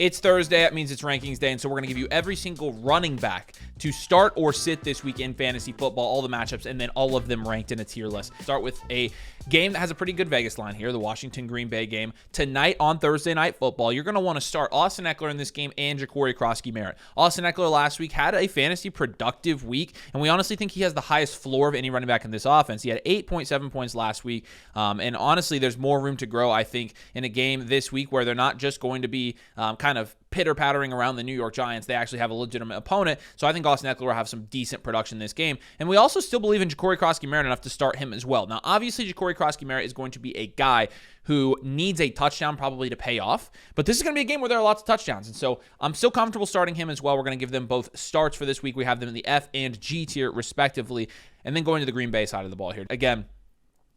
It's Thursday. That means it's rankings day, and so we're going to give you every single running back to start or sit this week in fantasy football, all the matchups, and then all of them ranked in a tier list. Start with a game that has a pretty good Vegas line here, the Washington-Green Bay game. Tonight on Thursday Night Football, you're going to want to start Austin Eckler in this game and Ja'Cory Krosky-Merritt. Austin Eckler last week had a fantasy productive week, and we honestly think he has the highest floor of any running back in this offense. He had 8.7 points last week, and honestly, there's more room to grow, I think, in a game this week where they're not just going to be kind of pitter-pattering around the New York Giants. They actually have a legitimate opponent, so I think Austin Eckler will have some decent production in this game. And we also still believe in Ja'Cory Krosky-Merritt enough to start him as well. Now, obviously, Ja'Cory Krosky-Merritt is going to be a guy who needs a touchdown probably to pay off, but this is going to be a game where there are lots of touchdowns, and so I'm still comfortable starting him as well. We're going to give them both starts for this week. We have them in the F and G tier, respectively, and then going to the Green Bay side of the ball here. Again,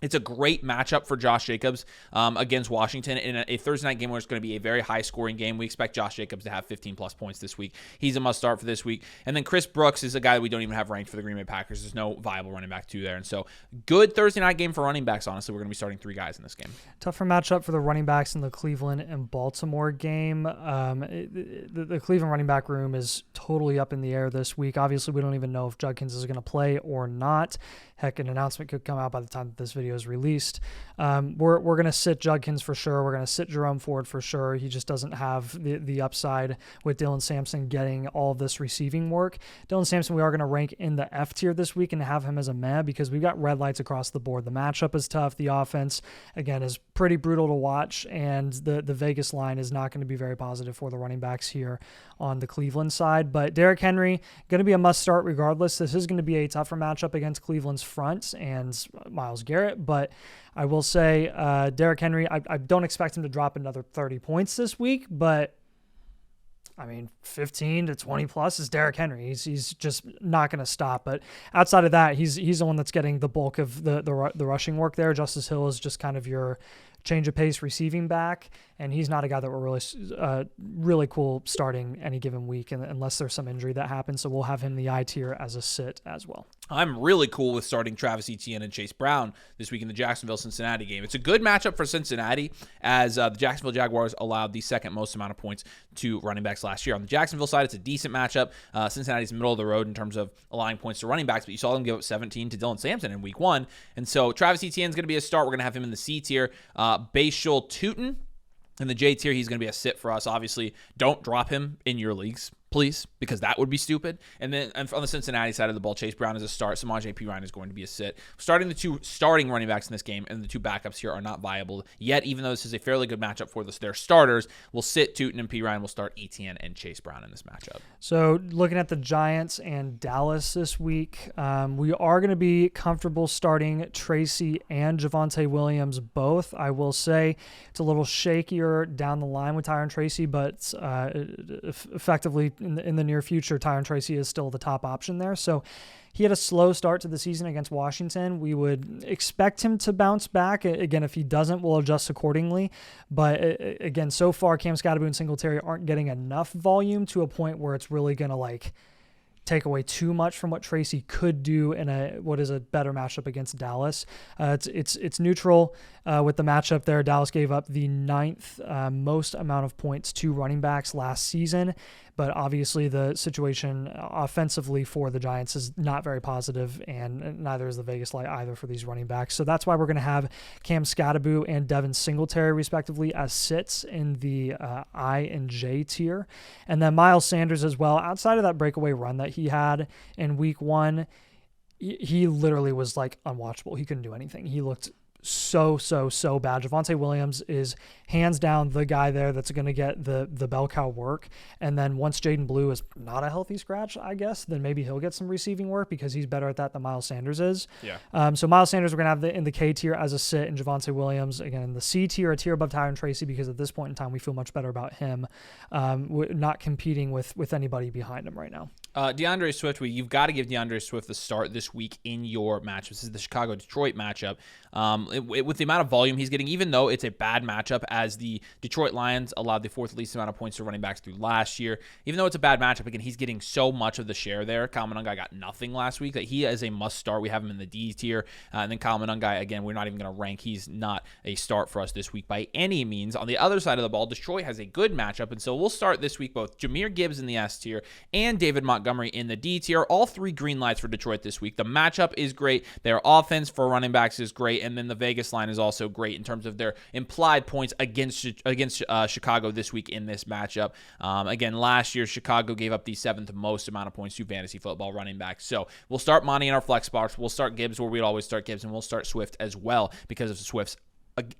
it's a great matchup for Josh Jacobs against Washington in a Thursday night game where it's going to be a very high-scoring game. We expect Josh Jacobs to have 15-plus points this week. He's a must-start for this week. And then Chris Brooks is a guy that we don't even have ranked for the Green Bay Packers. There's no viable running back two there. And so good Thursday night game for running backs, honestly. We're going to be starting three guys in this game. Tougher matchup for the running backs in the Cleveland and Baltimore game. The Cleveland running back room is totally up in the air this week. Obviously, we don't even know if Judkins is going to play or not. Heck, an announcement could come out by the time that this video is released. We're going to sit Judkins for sure. We're going to sit Jerome Ford for sure. He just doesn't have the upside with Dylan Sampson getting all of this receiving work. Dylan Sampson, we are going to rank in the F tier this week and have him as a meh because we've got red lights across the board. The matchup is tough. The offense, again, is pretty brutal to watch, and the Vegas line is not going to be very positive for the running backs here on the Cleveland side. But Derrick Henry, going to be a must start regardless. This is going to be a tougher matchup against Cleveland's front and Myles Garrett, but I will say Derrick Henry, I don't expect him to drop another 30 points this week, but I mean, 15 to 20 plus is Derrick Henry. He's just not going to stop. But outside of that, he's the one that's getting the bulk of the rushing work there. Justice Hill is just kind of your change of pace receiving back, and he's not a guy that we're really cool starting any given week unless there's some injury that happens. So we'll have him in the I tier as a sit as well. I'm really cool with starting Travis Etienne and Chase Brown this week in the Jacksonville-Cincinnati game. It's a good matchup for Cincinnati as the Jacksonville Jaguars allowed the second most amount of points to running backs last year. On the Jacksonville side, it's a decent matchup. Cincinnati's middle of the road in terms of allowing points to running backs, but you saw them give up 17 to Dylan Sampson in week one. And so Travis Etienne's going to be a start. We're going to have him in the C tier. Bashul Tutin in the J tier, he's going to be a sit for us. Obviously, don't drop him in your leagues, please, because that would be stupid. And then on the Cincinnati side of the ball, Chase Brown is a start. Samaje Perine is going to be a sit. Starting the two starting running backs in this game and the two backups here are not viable yet, even though this is a fairly good matchup for their starters. We'll sit Tutin and Perine. We'll start Etienne and Chase Brown in this matchup. So looking at the Giants and Dallas this week, we are going to be comfortable starting Tracy and Javonte Williams both. I will say it's a little shakier down the line with Tyron Tracy, but effectively in the near future, Tyron Tracy is still the top option there. So he had a slow start to the season against Washington. We would expect him to bounce back. Again, if he doesn't, we'll adjust accordingly. But again, so far, Cam Scatterbo and Singletary aren't getting enough volume to a point where it's really going to take away too much from what Tracy could do in what is a better matchup against Dallas. It's neutral with the matchup there. Dallas gave up the 9th most amount of points to running backs last season, but obviously the situation offensively for the Giants is not very positive, and neither is the Vegas light either for these running backs. So that's why we're going to have Cam Scatterbo and Devin Singletary respectively as sits in the I and J tier. And then Miles Sanders as well. Outside of that breakaway run that he had in week one, he literally was unwatchable. He couldn't do anything. He looked so bad. Javonte Williams is hands down the guy there that's going to get the bell cow work. And then once Jaden Blue is not a healthy scratch, I guess, then maybe he'll get some receiving work because he's better at that than Miles Sanders is. Yeah. So Miles Sanders we're going to have in the K tier as a sit, and Javonte Williams, again, in the C tier, a tier above Tyron Tracy, because at this point in time, we feel much better about him not competing with anybody behind him right now. DeAndre Swift, you've got to give DeAndre Swift the start this week in your matchup. This is the Chicago-Detroit matchup. With the amount of volume he's getting, even though it's a bad matchup, as the Detroit Lions allowed the fourth least amount of points to running backs through last year, even though it's a bad matchup, again, he's getting so much of the share there. Kyle Monangai got nothing last week. That he is a must-start. We have him in the D tier. And then Kyle Monangai, again, we're not even going to rank. He's not a start for us this week by any means. On the other side of the ball, Detroit has a good matchup, and so we'll start this week both Jahmyr Gibbs in the S tier and David Montgomery in the D tier. All three green lights for Detroit this week. The matchup is great. Their offense for running backs is great, and then the Vegas line is also great in terms of their implied points against Chicago this week in this matchup. Again, last year Chicago gave up the 7th most amount of points to fantasy football running backs. So we'll start Monty in our flex box. We'll start Gibbs where we'd always start Gibbs, and we'll start Swift as well because of Swift's.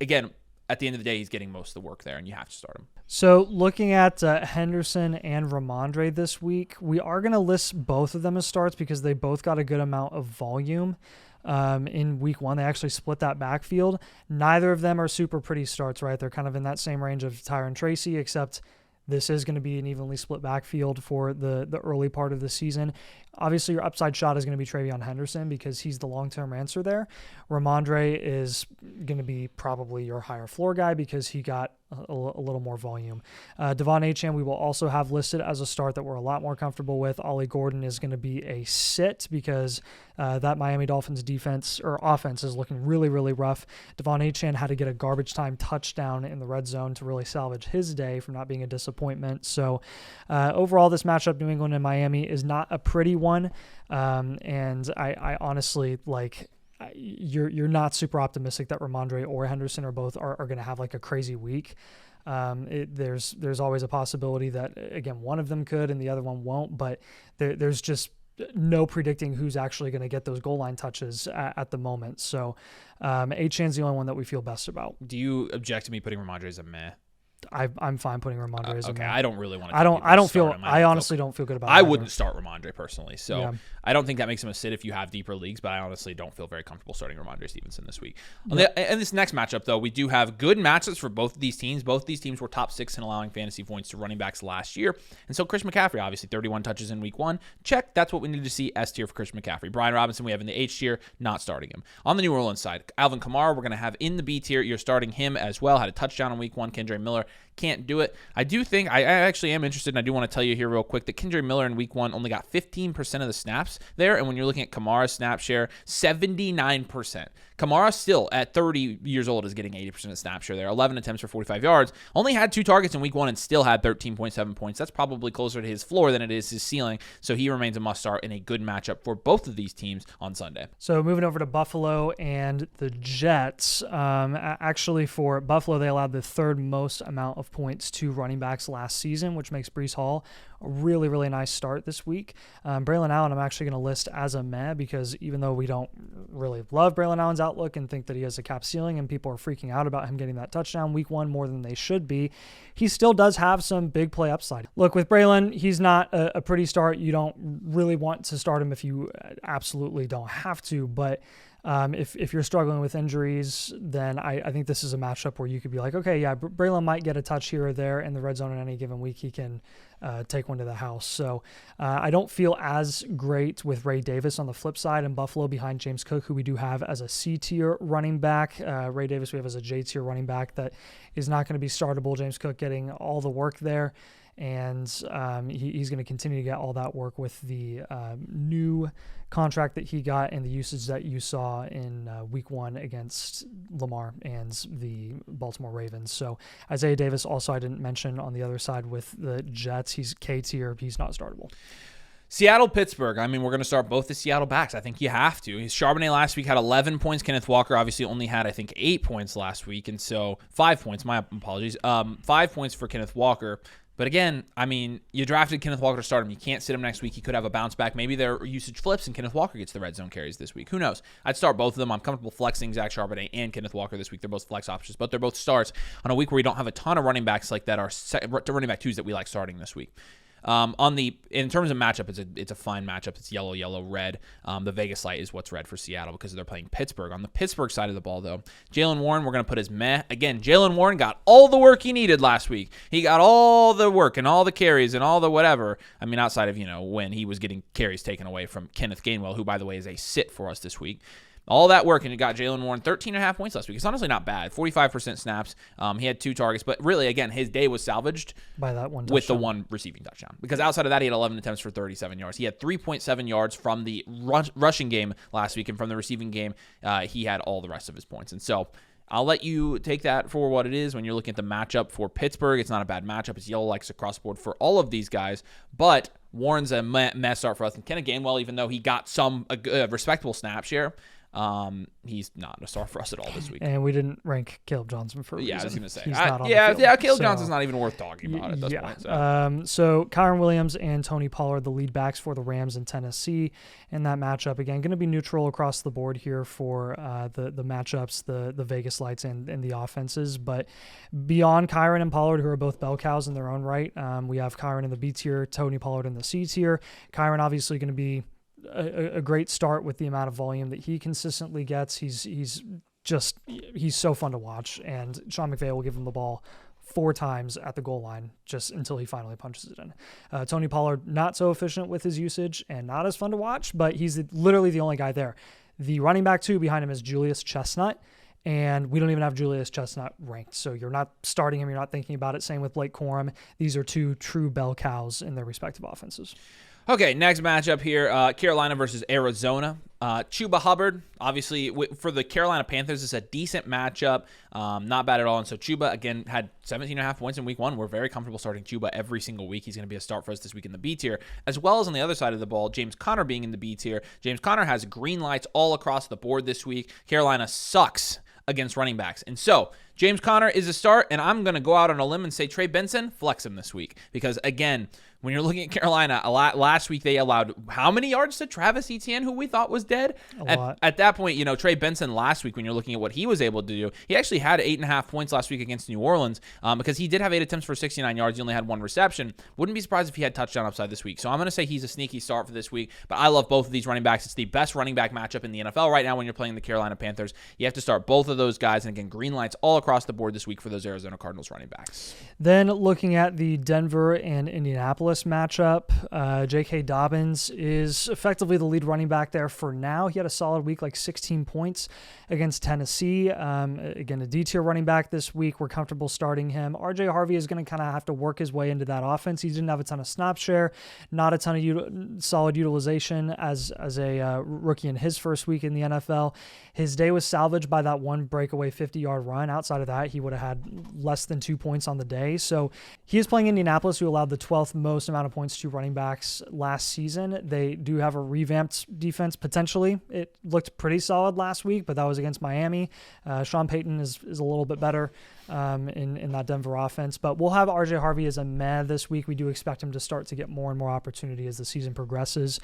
Again, at the end of the day, he's getting most of the work there, and you have to start him. So looking at Henderson and Ramondre this week, we are going to list both of them as starts because they both got a good amount of volume. In week 1, they actually split that backfield. Neither of them are super pretty starts, right? They're kind of in that same range of Tyron Tracy, except this is going to be an evenly split backfield for the early part of the season. Obviously, your upside shot is going to be Travion Henderson because he's the long-term answer there. Ramondre is going to be probably your higher floor guy because he got a little more volume. Devon Achane we will also have listed as a start that we're a lot more comfortable with. Ollie Gordon is going to be a sit because that Miami Dolphins defense or offense is looking really, really rough. Devon Achane had to get a garbage time touchdown in the red zone to really salvage his day from not being a disappointment. So overall, this matchup, New England and Miami, is not a pretty one. And I honestly you're not super optimistic that Ramondre or Henderson are both are going to have like a crazy week. There's always a possibility that, again, one of them could and the other one won't, but there's just no predicting who's actually going to get those goal line touches at the moment. So Achane's the only one that we feel best about. Do you object to me putting Ramondre as a meh? I'm fine putting Ramondre as a okay. meh. I don't really want to. I honestly don't feel good about it. I wouldn't start Ramondre personally. So yeah. I don't think that makes him a sit if you have deeper leagues, but I honestly don't feel very comfortable starting Ramondre Stevenson this week. In this next matchup, though, we do have good matchups for both of these teams. Both of these teams were top 6 in allowing fantasy points to running backs last year. And so Chris McCaffrey, obviously 31 touches in week 1. Check. That's what we need to see. S tier for Chris McCaffrey. Brian Robinson, we have in the H tier, not starting him. On the New Orleans side, Alvin Kamara, we're going to have in the B tier. You're starting him as well. Had a touchdown in week 1. Kendre Miller can't do it. I do think, I actually am interested, and I do want to tell you here real quick that Kendre Miller in week 1 only got 15% of the snaps there, and when you're looking at Kamara's snap share, 79%. Kamara still, at 30 years old, is getting 80% of snap share there. 11 attempts for 45 yards. Only had 2 targets in week 1 and still had 13.7 points. That's probably closer to his floor than it is his ceiling, so he remains a must-start in a good matchup for both of these teams on Sunday. So moving over to Buffalo and the Jets. Actually, for Buffalo, they allowed the 3rd most amount of points to running backs last season, which makes Breece Hall a really, really nice start this week. Braylon Allen, I'm actually going to list as a meh because even though we don't really love Braylon Allen's outlook and think that he has a cap ceiling and people are freaking out about him getting that touchdown week 1 more than they should be, he still does have some big play upside. Look, with Braylon, he's not a pretty start. You don't really want to start him if you absolutely don't have to, but if you're struggling with injuries, then I think this is a matchup where you could be like, okay, yeah, Braylon might get a touch here or there in the red zone in any given week. He can take one to the house. So I don't feel as great with Ray Davis on the flip side in Buffalo behind James Cook, who we do have as a C-tier running back. Ray Davis we have as a J-tier running back that is not going to be startable. James Cook getting all the work there. And he's going to continue to get all that work with the new contract that he got and the usage that you saw in week 1 against Lamar and the Baltimore Ravens. So Isaiah Davis also I didn't mention on the other side with the Jets. He's K tier. He's not startable. Seattle, Pittsburgh. I mean, we're going to start both the Seattle backs. I think you have to. Charbonnet last week had 11 points. Kenneth Walker obviously only had, I think, 8 points last week. And so 5 points. My apologies. 5 points for Kenneth Walker. But again, I mean, you drafted Kenneth Walker to start him. You can't sit him next week. He could have a bounce back. Maybe their usage flips and Kenneth Walker gets the red zone carries this week. Who knows? I'd start both of them. I'm comfortable flexing Zach Charbonnet and Kenneth Walker this week. They're both flex options, but they're both starts on a week where we don't have a ton of running backs like that are running back twos that we like starting this week. In terms of matchup, it's a fine matchup. It's yellow, yellow, red. The Vegas light is what's red for Seattle because they're playing Pittsburgh. On the Pittsburgh side of the ball, though, Jaylen Warren, we're going to put as meh. Again, Jaylen Warren got all the work he needed last week. He got all the work and all the carries and all the whatever. I mean, outside of, when he was getting carries taken away from Kenneth Gainwell, who, by the way, is a sit for us this week. All that work, and you got Jaylen Warren 13.5 points last week. It's honestly not bad. 45% snaps. He had 2 targets, but really, again, his day was salvaged by that one touchdown. With the one receiving touchdown. Because outside of that, he had 11 attempts for 37 yards. He had 3.7 yards from the rushing game last week, and from the receiving game, he had all the rest of his points. And so I'll let you take that for what it is when you're looking at the matchup for Pittsburgh. It's not a bad matchup. It's yellow likes across the board for all of these guys, but Warren's a mess start for us. And Kenneth Gainwell, even though he got some respectable snap share, he's not a star for us at all this week. And we didn't rank Caleb Johnson for a reason. I was going to say. He's not on the field. Caleb Johnson's not even worth talking about at this point. So Kyren Williams and Tony Pollard, the lead backs for the Rams in Tennessee in that matchup. Again, going to be neutral across the board here for the matchups, the Vegas lights and the offenses. But beyond Kyren and Pollard, who are both bell cows in their own right, we have Kyren in the B tier, Tony Pollard in the C tier. Kyren obviously going to be a great start with the amount of volume that he consistently gets. He's so fun to watch, and Sean McVay will give him the ball 4 times at the goal line just until he finally punches it in. Tony Pollard, not so efficient with his usage and not as fun to watch, but he's literally the only guy there. The running back 2 behind him is Julius Chestnut, and we don't even have Julius Chestnut ranked. So you're not starting him. You're not thinking about it. Same with Blake Corum. These are 2 true bell cows in their respective offenses. Okay, next matchup here, Carolina versus Arizona. Chuba Hubbard, obviously, for the Carolina Panthers, it's a decent matchup. Not bad at all. And so Chuba, again, had 17.5 points in week 1. We're very comfortable starting Chuba every single week. He's going to be a start for us this week in the B tier, as well as on the other side of the ball, James Conner being in the B tier. James Conner has green lights all across the board this week. Carolina sucks against running backs. And so James Conner is a start, and I'm going to go out on a limb and say Trey Benson, flex him this week. Because, again, when you're looking at Carolina, last week they allowed how many yards to Travis Etienne, who we thought was dead? A lot. At that point, Trey Benson last week, when you're looking at what he was able to do, he actually had 8.5 points last week against New Orleans because he did have 8 attempts for 69 yards. He only had 1 reception. Wouldn't be surprised if he had touchdown upside this week. So I'm going to say he's a sneaky start for this week, but I love both of these running backs. It's the best running back matchup in the NFL right now when you're playing the Carolina Panthers. You have to start both of those guys, and again, green lights all across the board this week for those Arizona Cardinals running backs. Then looking at the Denver and Indianapolis matchup, J.K. Dobbins is effectively the lead running back there for now. He had a solid week, like 16 points against Tennessee. Again, a D-tier running back this week. We're comfortable starting him. R.J. Harvey is going to kind of have to work his way into that offense. He didn't have a ton of snap share, not a ton of solid utilization as a rookie in his first week in the NFL. His day was salvaged by that one breakaway 50-yard run. Outside of that, he would have had less than 2 points on the day. So he is playing Indianapolis, who allowed the 12th most amount of points to running backs last season. They do have a revamped defense potentially. It looked pretty solid last week, but that was against Miami. Sean Payton is a little bit better in that Denver offense, but we'll have RJ Harvey as a meh this week. We do expect him to start to get more and more opportunity as the season progresses.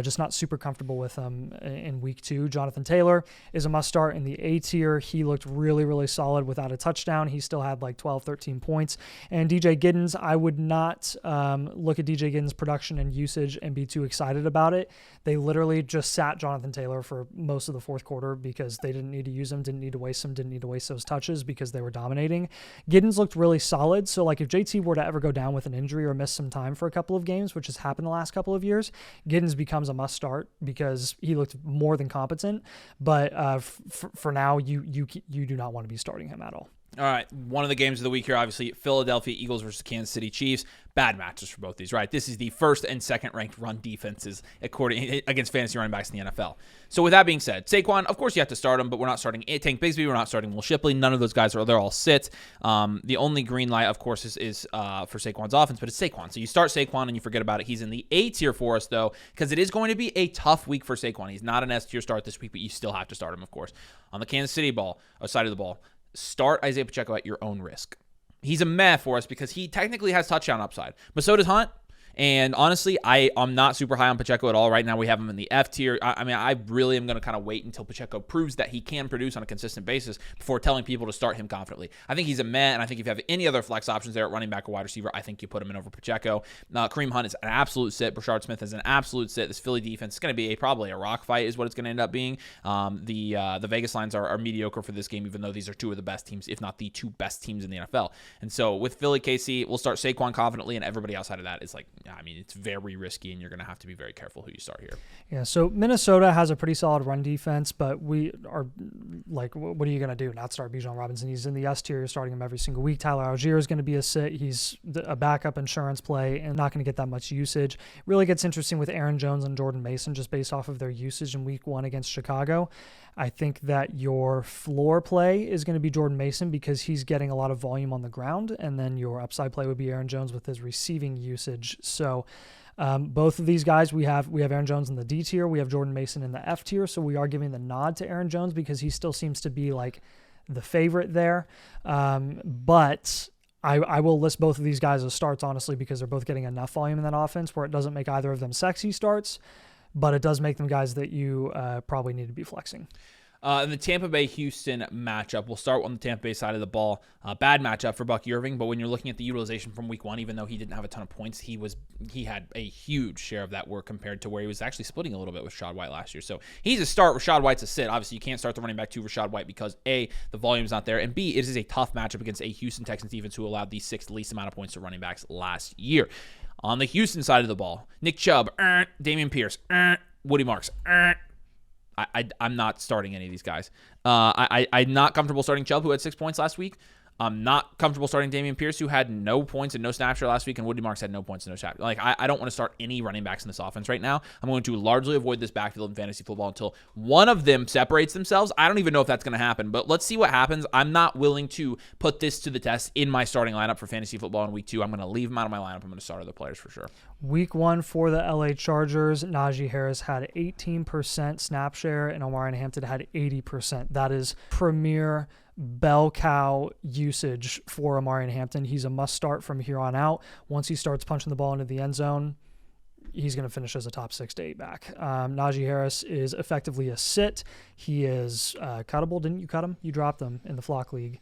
Just not super comfortable with him in week 2. Jonathan Taylor is a must start in the A tier. He looked really, really solid without a touchdown. He still had like 12, 13 points. And DJ Giddens, I would not look at DJ Giddens' production and usage and be too excited about it. They literally just sat Jonathan Taylor for most of the fourth quarter because they didn't need to use him, didn't need to waste him, didn't need to waste those touches because they were dominating. Giddens looked really solid. So like if JT were to ever go down with an injury or miss some time for a couple of games, which has happened the last couple of years, Giddens becomes a must start because he looked more than competent. But for now, you do not want to be starting him at all. All right, one of the games of the week here, obviously, Philadelphia Eagles versus Kansas City Chiefs. Bad matches for both these, right? This is the first and second ranked run defenses against fantasy running backs in the NFL. So with that being said, Saquon, of course you have to start him, but we're not starting Tank Bigsby, we're not starting Will Shipley. None of those guys they're all sit. The only green light, of course, is for Saquon's offense, but it's Saquon. So you start Saquon and you forget about it. He's in the A tier for us, though, because it is going to be a tough week for Saquon. He's not an S tier start this week, but you still have to start him, of course. On the Kansas City side of the ball, start Isaiah Pacheco at your own risk. He's a meh for us because he technically has touchdown upside, but so does Hunt. And honestly, I'm not super high on Pacheco at all. Right now, we have him in the F tier. I mean, I really am going to kind of wait until Pacheco proves that he can produce on a consistent basis before telling people to start him confidently. I think he's a meh, and I think if you have any other flex options there at running back or wide receiver, I think you put him in over Pacheco. Kareem Hunt is an absolute sit. Brashard Smith is an absolute sit. This Philly defense is going to be probably a rock fight is what it's going to end up being. The Vegas lines are mediocre for this game, even though these are two of the best teams, if not the two best teams in the NFL. And so with Philly, KC, we'll start Saquon confidently, and everybody outside of that is like, I mean, it's very risky, and you're going to have to be very careful who you start here. Yeah, so Minnesota has a pretty solid run defense, but we are like, what are you going to do? Not start Bijan Robinson. He's in the S tier. You're starting him every single week. Tyler Algier is going to be a sit. He's a backup insurance play and not going to get that much usage. It really gets interesting with Aaron Jones and Jordan Mason just based off of their usage in week 1 against Chicago. I think that your floor play is going to be Jordan Mason because he's getting a lot of volume on the ground, and then your upside play would be Aaron Jones with his receiving usage. So both of these guys, we have Aaron Jones in the D tier, we have Jordan Mason in the F tier, so we are giving the nod to Aaron Jones because he still seems to be like the favorite there. But I will list both of these guys as starts, honestly, because they're both getting enough volume in that offense where it doesn't make either of them sexy starts, but it does make them guys that you probably need to be flexing. In the Tampa Bay-Houston matchup, we'll start on the Tampa Bay side of the ball. Bad matchup for Bucky Irving, but when you're looking at the utilization from week 1, even though he didn't have a ton of points, he had a huge share of that work compared to where he was actually splitting a little bit with Rachaad White last year. So he's a start. Rachaad White's a sit. Obviously, you can't start the running back to Rachaad White because A, the volume's not there, and B, it is a tough matchup against a Houston Texans defense who allowed the 6th least amount of points to running backs last year. On the Houston side of the ball, Nick Chubb, Damian Pierce, Woody Marks, I'm not starting any of these guys. I'm not comfortable starting Chubb, who had 6 points last week. I'm not comfortable starting Damian Pierce, who had no points and no snapshot last week, and Woody Marks had no points and no snapshot. Like, I don't want to start any running backs in this offense right now. I'm going to largely avoid this backfield in fantasy football until one of them separates themselves. I don't even know if that's going to happen, but let's see what happens. I'm not willing to put this to the test in my starting lineup for fantasy football in week 2. I'm going to leave them out of my lineup. I'm going to start other players for sure. Week 1 for the LA Chargers, Najee Harris had 18% snap share, and Omarion Hampton had 80%. That is premier bell cow usage for Omarion Hampton. He's a must start from here on out. Once he starts punching the ball into the end zone, he's going to finish as a top 6 to 8 back. Najee Harris is effectively a sit. He is cuttable. Didn't you cut him? You dropped him in the Flock League.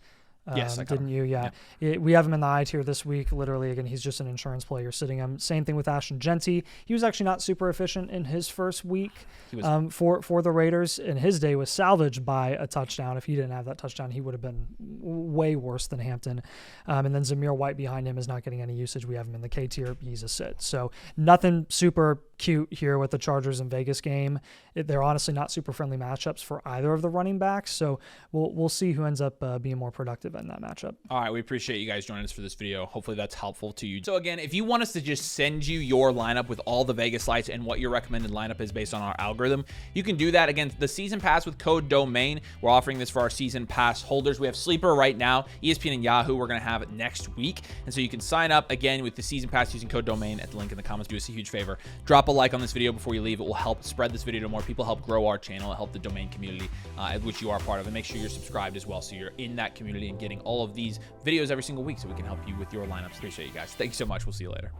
Yes, I didn't you? Yeah. We have him in the I tier this week. Literally, again, he's just an insurance play. You're sitting him. Same thing with Ashton Genty. He was actually not super efficient in his first week for the Raiders, and his day was salvaged by a touchdown. If he didn't have that touchdown, he would have been way worse than Hampton. And then Zamir White behind him is not getting any usage. We have him in the K tier. He's a sit. So nothing super cute here with the Chargers and Vegas game. They're honestly not super friendly matchups for either of the running backs. So we'll see who ends up being more productive in that matchup. All right, we appreciate you guys joining us for this video. Hopefully that's helpful to you. So again, if you want us to just send you your lineup with all the Vegas lights and what your recommended lineup is based on our algorithm, you can do that. Again, the season pass with code DOMAIN. We're offering this for our season pass holders. We have Sleeper right now, ESPN and Yahoo we're going to have next week. And so you can sign up again with the season pass using code DOMAIN at the link in the comments. Do us a huge favor. Drop a like on this video before you leave. It will help spread this video to more people, help grow our channel, help the Domain community, which you are part of. And make sure you're subscribed as well so you're in that community and getting all of these videos every single week so we can help you with your lineups. Appreciate you guys. Thank you so much. We'll see you later.